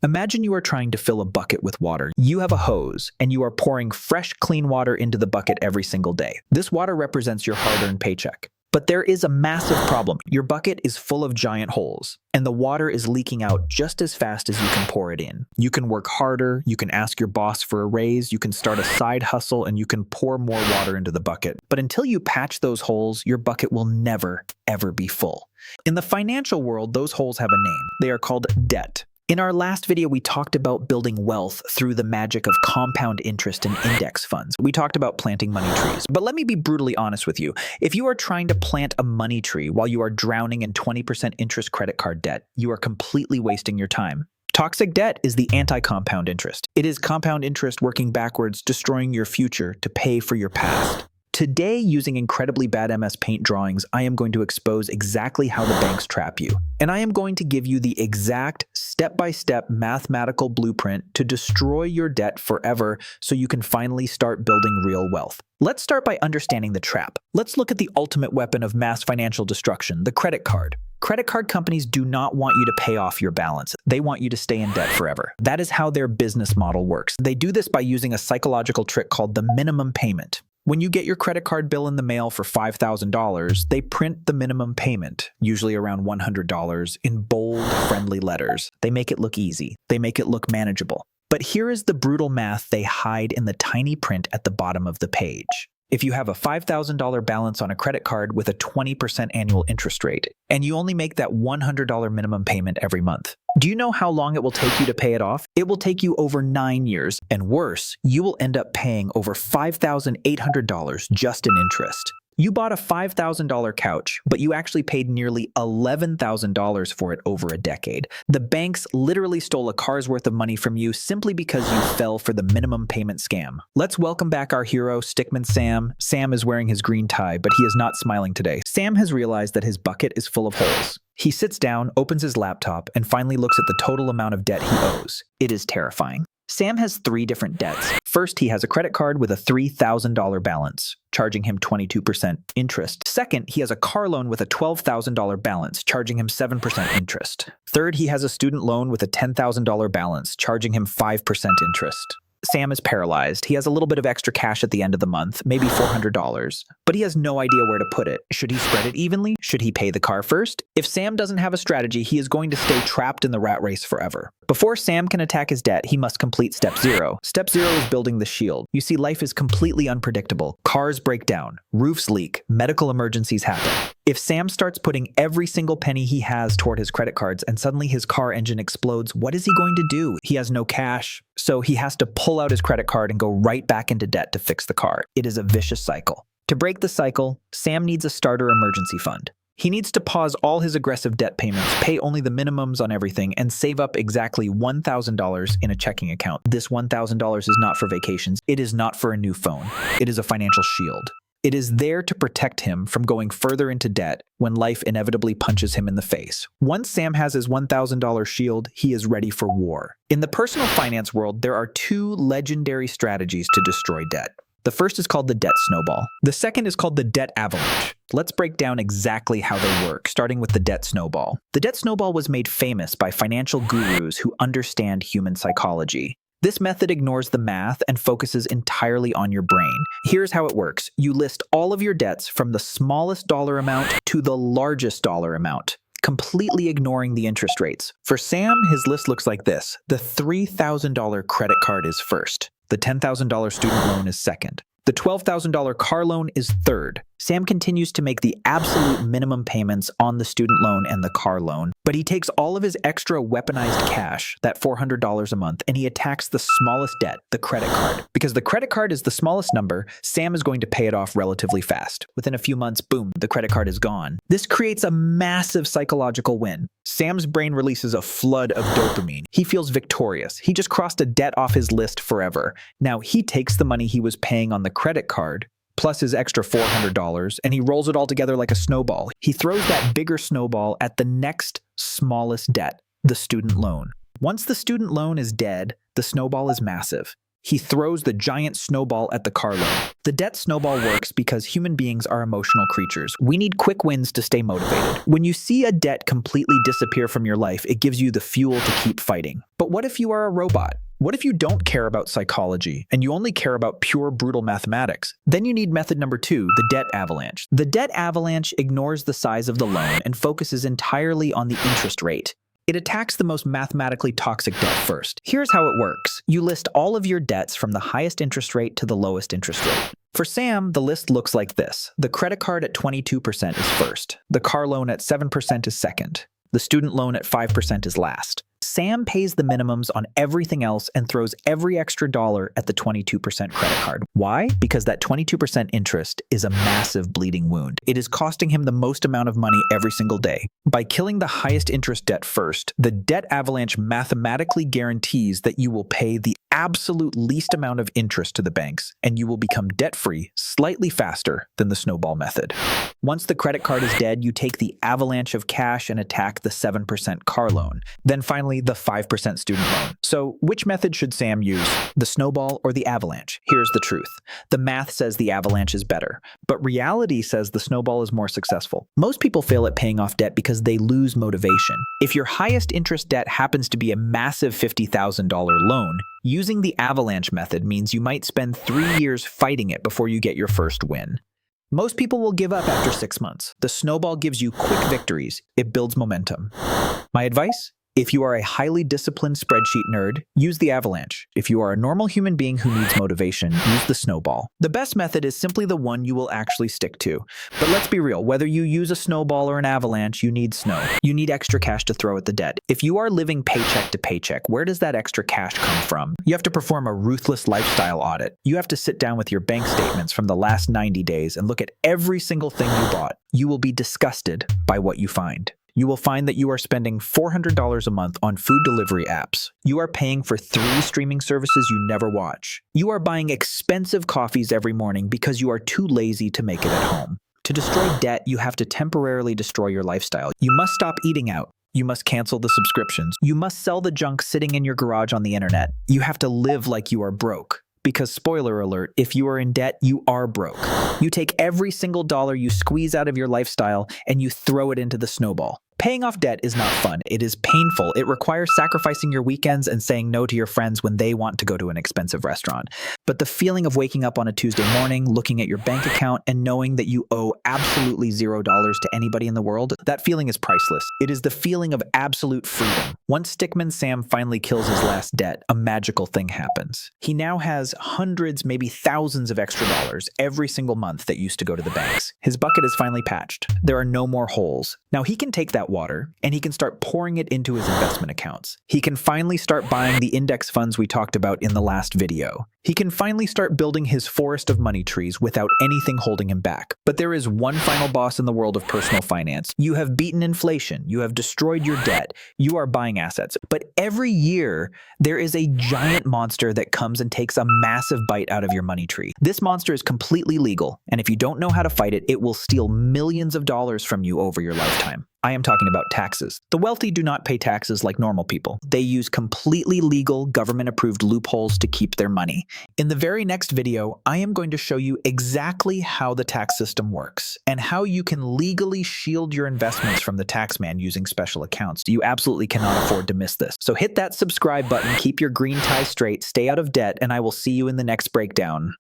Imagine you are trying to fill a bucket with water. You have a hose, and you are pouring fresh, clean water into the bucket every single day. This water represents your hard-earned paycheck. But there is a massive problem. Your bucket is full of giant holes, and the water is leaking out just as fast as you can pour it in. You can work harder, you can ask your boss for a raise, you can start a side hustle, and you can pour more water into the bucket. But until you patch those holes, your bucket will never, ever be full. In the financial world, those holes have a name. They are called debt. In our last video, we talked about building wealth through the magic of compound interest and index funds. We talked about planting money trees. But let me be brutally honest with you. If you are trying to plant a money tree while you are drowning in 20% interest credit card debt, you are completely wasting your time. Toxic debt is the anti-compound interest. It is compound interest working backwards, destroying your future to pay for your past. Today, using incredibly bad MS Paint drawings, I am going to expose exactly how the banks trap you. And I am going to give you the exact step-by-step mathematical blueprint to destroy your debt forever so you can finally start building real wealth. Let's start by understanding the trap. Let's look at the ultimate weapon of mass financial destruction, the credit card. Credit card companies do not want you to pay off your balance. They want you to stay in debt forever. That is how their business model works. They do this by using a psychological trick called the minimum payment. When you get your credit card bill in the mail for $5,000, they print the minimum payment, usually around $100, in bold, friendly letters. They make it look easy. They make it look manageable. But here is the brutal math they hide in the tiny print at the bottom of the page. If you have a $5,000 balance on a credit card with a 20% annual interest rate, and you only make that $100 minimum payment every month, do you know how long it will take you to pay it off? It will take you over 9 years, and worse, you will end up paying over $5,800 just in interest. You bought a $5,000 couch, but you actually paid nearly $11,000 for it over a decade. The banks literally stole a car's worth of money from you simply because you fell for the minimum payment scam. Let's welcome back our hero, Stickman Sam. Sam is wearing his green tie, but he is not smiling today. Sam has realized that his bucket is full of holes. He sits down, opens his laptop, and finally looks at the total amount of debt he owes. It is terrifying. Sam has 3 different debts. First, he has a credit card with a $3,000 balance, charging him 22% interest. Second, he has a car loan with a $12,000 balance, charging him 7% interest. Third, he has a student loan with a $10,000 balance, charging him 5% interest. Sam is paralyzed. He has a little bit of extra cash at the end of the month, maybe $400, but he has no idea where to put it. Should he spread it evenly? Should he pay the car first? If Sam doesn't have a strategy, he is going to stay trapped in the rat race forever. Before Sam can attack his debt, he must complete step 0. Step 0 is building the shield. You see, life is completely unpredictable. Cars break down, roofs leak, medical emergencies happen. If Sam starts putting every single penny he has toward his credit cards and suddenly his car engine explodes, what is he going to do? He has no cash, so he has to pull out his credit card and go right back into debt to fix the car. It is a vicious cycle. To break the cycle, Sam needs a starter emergency fund. He needs to pause all his aggressive debt payments, pay only the minimums on everything, and save up exactly $1,000 in a checking account. This $1,000 is not for vacations. It is not for a new phone. It is a financial shield. It is there to protect him from going further into debt when life inevitably punches him in the face. Once Sam has his $1,000 shield, he is ready for war. In the personal finance world, there are 2 legendary strategies to destroy debt. The first is called the debt snowball. The second is called the debt avalanche. Let's break down exactly how they work, starting with the debt snowball. The debt snowball was made famous by financial gurus who understand human psychology. This method ignores the math and focuses entirely on your brain. Here's how it works. You list all of your debts from the smallest dollar amount to the largest dollar amount, completely ignoring the interest rates. For Sam, his list looks like this. The $3,000 credit card is first. The $10,000 student loan is second. The $12,000 car loan is third. Sam continues to make the absolute minimum payments on the student loan and the car loan, but he takes all of his extra weaponized cash, that $400 a month, and he attacks the smallest debt, the credit card. Because the credit card is the smallest number, Sam is going to pay it off relatively fast. Within a few months, boom, the credit card is gone. This creates a massive psychological win. Sam's brain releases a flood of dopamine. He feels victorious. He just crossed a debt off his list forever. Now he takes the money he was paying on the credit card, plus his extra $400, and he rolls it all together like a snowball. He throws that bigger snowball at the next smallest debt, the student loan. Once the student loan is dead, the snowball is massive. He throws the giant snowball at the car loan. The debt snowball works because human beings are emotional creatures. We need quick wins to stay motivated. When you see a debt completely disappear from your life, it gives you the fuel to keep fighting. But what if you are a robot? What if you don't care about psychology and you only care about pure brutal mathematics? Then you need method number 2, the debt avalanche. The debt avalanche ignores the size of the loan and focuses entirely on the interest rate. It attacks the most mathematically toxic debt first. Here's how it works. You list all of your debts from the highest interest rate to the lowest interest rate. For Sam, the list looks like this. The credit card at 22% is first. The car loan at 7% is second. The student loan at 5% is last. Sam pays the minimums on everything else and throws every extra dollar at the 22% credit card. Why? Because that 22% interest is a massive bleeding wound. It is costing him the most amount of money every single day. By killing the highest interest debt first, the debt avalanche mathematically guarantees that you will pay the absolute least amount of interest to the banks, and you will become debt-free slightly faster than the snowball method. Once the credit card is dead, you take the avalanche of cash and attack the 7% car loan. Then finally, the 5% student loan. So which method should Sam use? The snowball or the avalanche? Here's the truth. The math says the avalanche is better, but reality says the snowball is more successful. Most people fail at paying off debt because they lose motivation. If your highest interest debt happens to be a massive $50,000 loan, using the avalanche method means you might spend 3 years fighting it before you get your first win. Most people will give up after 6 months. The snowball gives you quick victories. It builds momentum. My advice? If you are a highly disciplined spreadsheet nerd, use the avalanche. If you are a normal human being who needs motivation, use the snowball. The best method is simply the one you will actually stick to. But let's be real, whether you use a snowball or an avalanche, you need snow. You need extra cash to throw at the debt. If you are living paycheck to paycheck, where does that extra cash come from? You have to perform a ruthless lifestyle audit. You have to sit down with your bank statements from the last 90 days and look at every single thing you bought. You will be disgusted by what you find. You will find that you are spending $400 a month on food delivery apps. You are paying for 3 streaming services you never watch. You are buying expensive coffees every morning because you are too lazy to make it at home. To destroy debt, you have to temporarily destroy your lifestyle. You must stop eating out. You must cancel the subscriptions. You must sell the junk sitting in your garage on the internet. You have to live like you are broke. Because spoiler alert, if you are in debt, you are broke. You take every single dollar you squeeze out of your lifestyle and you throw it into the snowball. Paying off debt is not fun. It is painful. It requires sacrificing your weekends and saying no to your friends when they want to go to an expensive restaurant. But the feeling of waking up on a Tuesday morning, looking at your bank account, and knowing that you owe absolutely $0 to anybody in the world, that feeling is priceless. It is the feeling of absolute freedom. Once Stickman Sam finally kills his last debt, a magical thing happens. He now has hundreds, maybe thousands of extra dollars every single month that used to go to the banks. His bucket is finally patched. There are no more holes. Now he can take that water and he can start pouring it into his investment accounts. He can finally start buying the index funds we talked about in the last video. He can finally start building his forest of money trees without anything holding him back. But there is one final boss in the world of personal finance. You have beaten inflation. You have destroyed your debt. You are buying assets. But every year, there is a giant monster that comes and takes a massive bite out of your money tree. This monster is completely legal, and if you don't know how to fight it, it will steal millions of dollars from you over your lifetime. I am talking about taxes. The wealthy do not pay taxes like normal people. They use completely legal, government-approved loopholes to keep their money. In the very next video, I am going to show you exactly how the tax system works and how you can legally shield your investments from the taxman using special accounts. You absolutely cannot afford to miss this. So hit that subscribe button, keep your green tie straight, stay out of debt, and I will see you in the next breakdown.